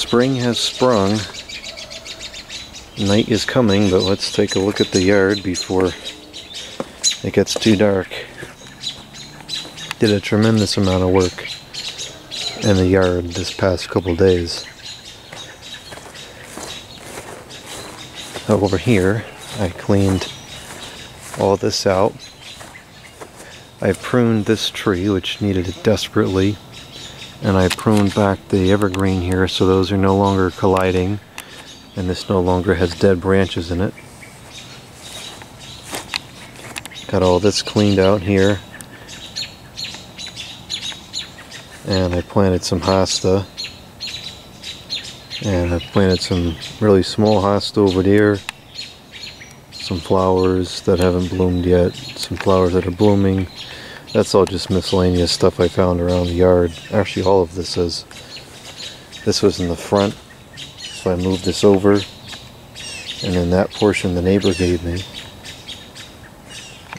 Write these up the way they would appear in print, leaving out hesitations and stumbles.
Spring has sprung. Night is coming, but let's take a look at the yard before it gets too dark. Did a tremendous amount of work in the yard this past couple days. Over here, I cleaned all this out. I pruned this tree, which needed it desperately, and I pruned back the evergreen here so those are no longer colliding, and this no longer has dead branches in it. Got all this cleaned out here, and I planted some hosta, and I planted some really small hosta over there, some flowers that haven't bloomed yet, some flowers that are blooming. That's all just miscellaneous stuff I found around the yard. Actually, all of this is. This was in the front, so I moved this over, and then that portion the neighbor gave me,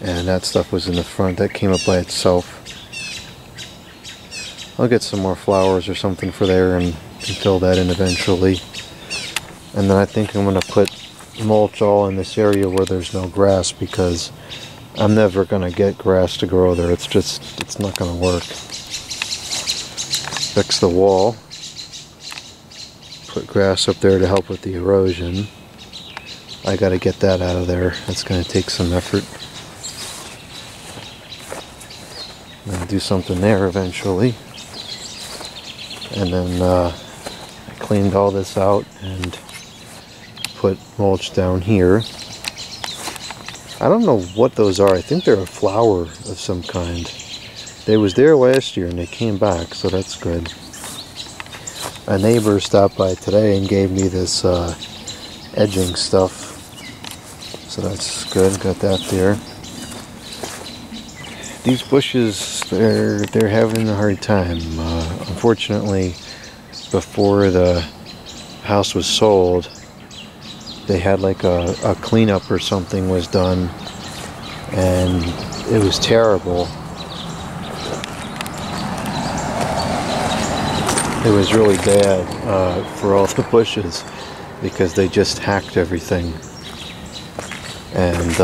and that stuff was in the front. That came up by itself. I'll get some more flowers or something for there and fill that in eventually. And then I think I'm going to put mulch all in this area where there's no grass, because I'm never going to get grass to grow there. It's not going to work. Fix the wall. Put grass up there to help with the erosion. I got to get that out of there. That's going to take some effort. I'm going to do something there eventually. And then I cleaned all this out and put mulch down here. I don't know what those are. I think they're a flower of some kind. They was there last year and they came back, so that's good. A neighbor stopped by today and gave me this edging stuff, so that's good. Got that there. These bushes, they're having a hard time. Unfortunately, before the house was sold, they had like a cleanup or something was done, and it was terrible. It was really bad for all the bushes, because they just hacked everything. And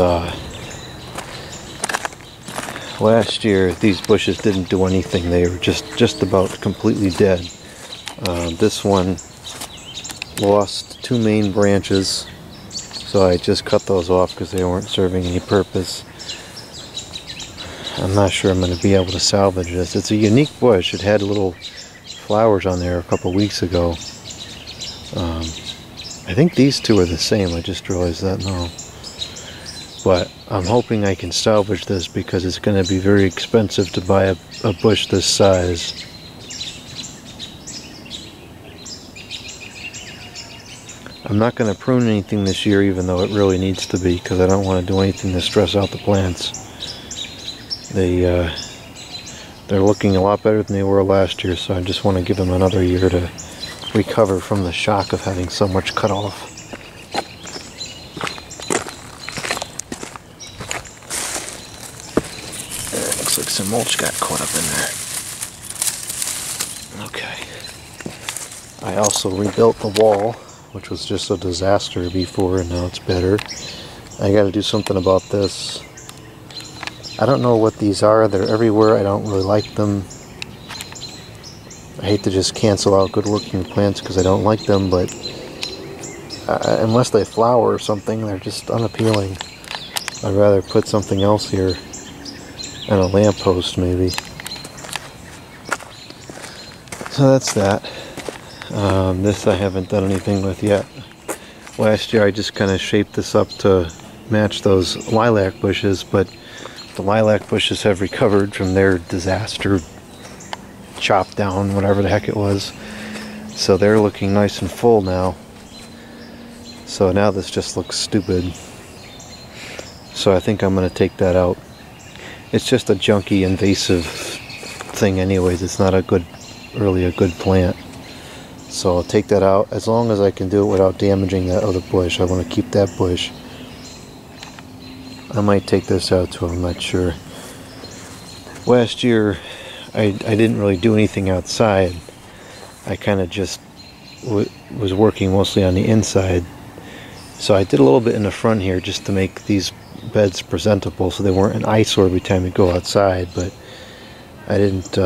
last year these bushes didn't do anything. They were just about completely dead. This one lost 2 main branches, so I just cut those off because they weren't serving any purpose. I'm not sure I'm going to be able to salvage this. It's a unique bush. It had little flowers on there a couple weeks ago. I think these two are the same. I just realized that now. But I'm hoping I can salvage this, because it's going to be very expensive to buy a bush this size. I'm not going to prune anything this year, even though it really needs to be, because I don't want to do anything to stress out the plants. They're looking a lot better than they were last year, so I just want to give them another year to recover from the shock of having so much cut off. Looks like some mulch got caught up in there. Okay. I also rebuilt the wall, which was just a disaster before, and now it's better. I got to do something about this. I don't know what these are. They're everywhere. I don't really like them. I hate to just cancel out good working plants because I don't like them, but unless they flower or something, they're just unappealing. I'd rather put something else here, and a lamppost maybe. So that's that. This I haven't done anything with yet. Last year I just kind of shaped this up to match those lilac bushes, but the lilac bushes have recovered from their disaster chop down, whatever the heck it was. So they're looking nice and full now. So now this just looks stupid. So I think I'm going to take that out. It's just a junky, invasive thing anyways. It's not really a good plant. So I'll take that out, as long as I can do it without damaging that other bush. I want to keep that bush. I might take this out too, I'm not sure. Last year I didn't really do anything outside. I kind of just was working mostly on the inside. So I did a little bit in the front here just to make these beds presentable so they weren't an eyesore every time you go outside, but I didn't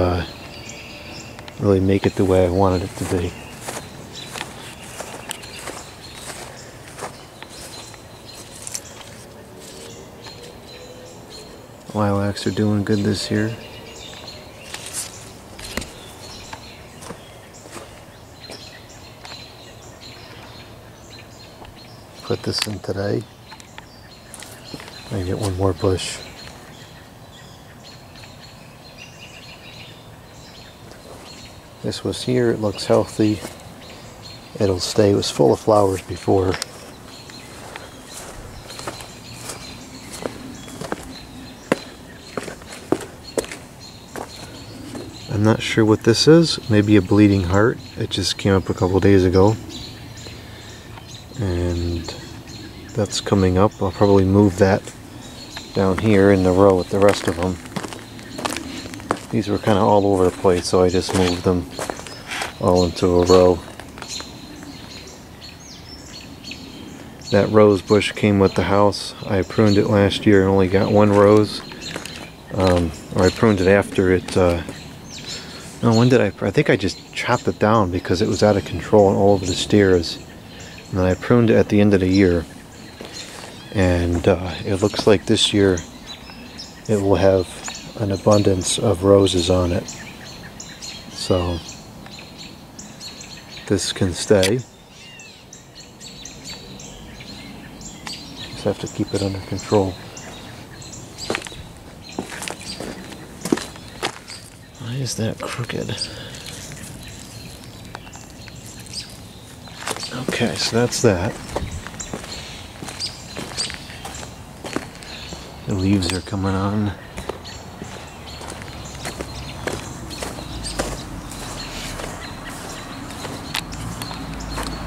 really make it the way I wanted it to be. Lilacs are doing good this year. Put this in today. I get one more bush. This was here, it looks healthy. It'll stay, it was full of flowers before. I'm not sure what this is, maybe a bleeding heart. It just came up a couple days ago. And that's coming up. I'll probably move that down here in the row with the rest of them. These were kind of all over the place, so I just moved them all into a row. That rose bush came with the house. I pruned it last year and only got one rose. Or I pruned it after it... no, when did I think I just chopped it down because it was out of control and all over the stairs. And then I pruned it at the end of the year. And it looks like this year it will have an abundance of roses on it. So this can stay. Just have to keep it under control. Why is that crooked? Okay, so that's that. The leaves are coming on.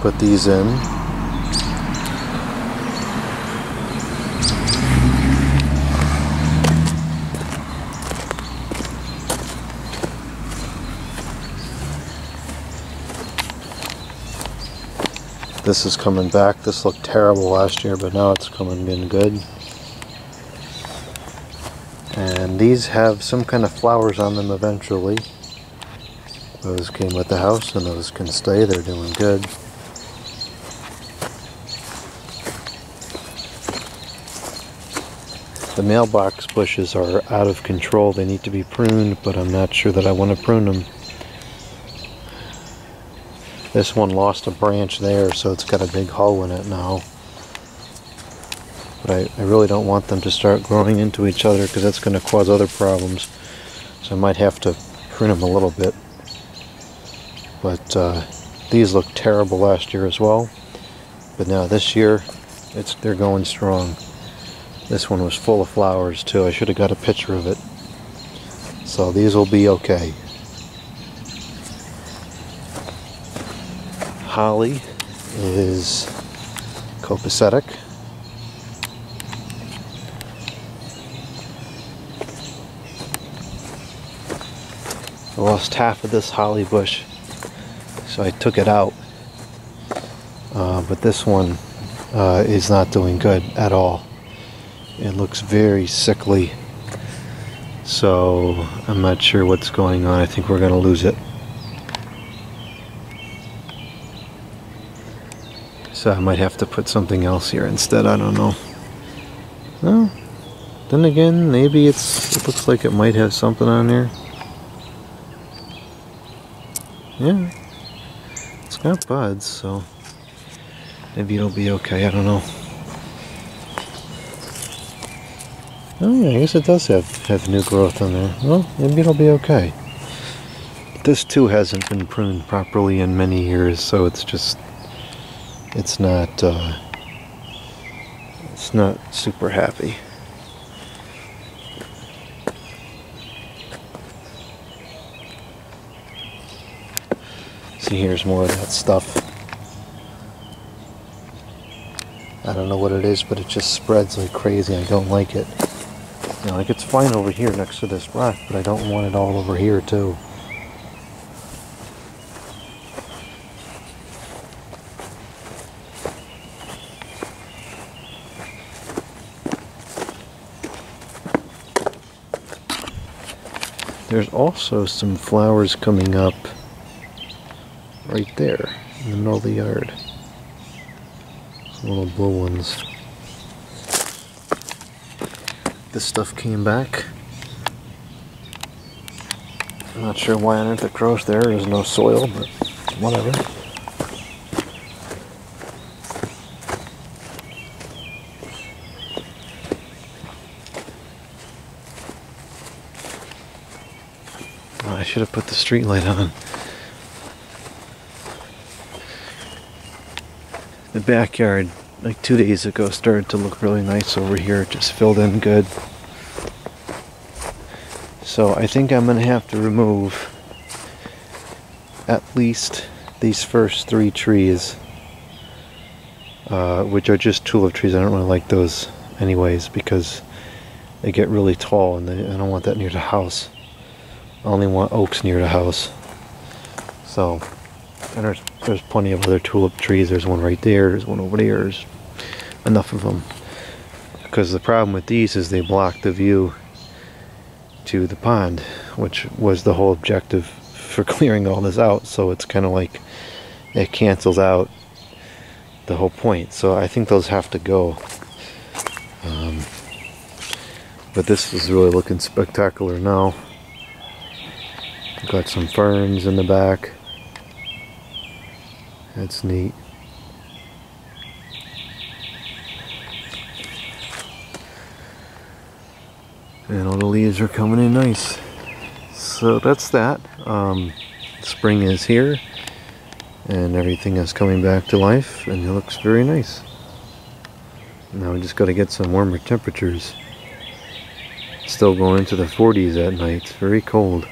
Put these in. This is coming back. This looked terrible last year, but now it's coming in good. And these have some kind of flowers on them eventually. Those came with the house and those can stay. They're doing good. The mailbox bushes are out of control. They need to be pruned, but I'm not sure that I want to prune them. This one lost a branch there, so it's got a big hole in it now. But I really don't want them to start growing into each other because that's going to cause other problems. So I might have to prune them a little bit. But these looked terrible last year as well. But now this year, they're going strong. This one was full of flowers too. I should have got a picture of it. So these will be okay. Holly is copacetic. I lost half of this holly bush, so I took it out. But this one is not doing good at all. It looks very sickly. So I'm not sure what's going on. I think we're going to lose it. So I might have to put something else here instead. I don't know. Well, then again, maybe it looks like it might have something on there. Yeah, it's got buds, so maybe it'll be okay. I don't know. Oh yeah, I guess it does have new growth on there. Well, maybe it'll be okay. This too hasn't been pruned properly in many years, so it's just it's not super happy. See, here's more of that stuff. I don't know what it is, but it just spreads like crazy. I don't like it. You know, like it's fine over here next to this rock, but I don't want it all over here too. there's also some flowers coming up right there in the middle of the yard. Some little blue ones. This stuff came back. I'm not sure why on earth it grows there. There's no soil, but whatever. Oh, I should have put the street light on. The backyard, like 2 days ago, started to look really nice over here. It just filled in good. So I think I'm going to have to remove at least these first 3 trees, which are just tulip trees. I don't really like those anyways because they get really tall and I don't want that near the house. I only want oaks near the house. So, and there's plenty of other tulip trees. There's one right there, there's one over there, there's enough of them. Because the problem with these is they block the view to the pond, which was the whole objective for clearing all this out. So it's kind of like it cancels out the whole point. So I think those have to go. But this is really looking spectacular now. Got some ferns in the back. That's neat. And all the leaves are coming in nice. So that's that. Spring is here. And everything is coming back to life. And it looks very nice. Now we just got to get some warmer temperatures. It's still going into the 40s at night. It's very cold.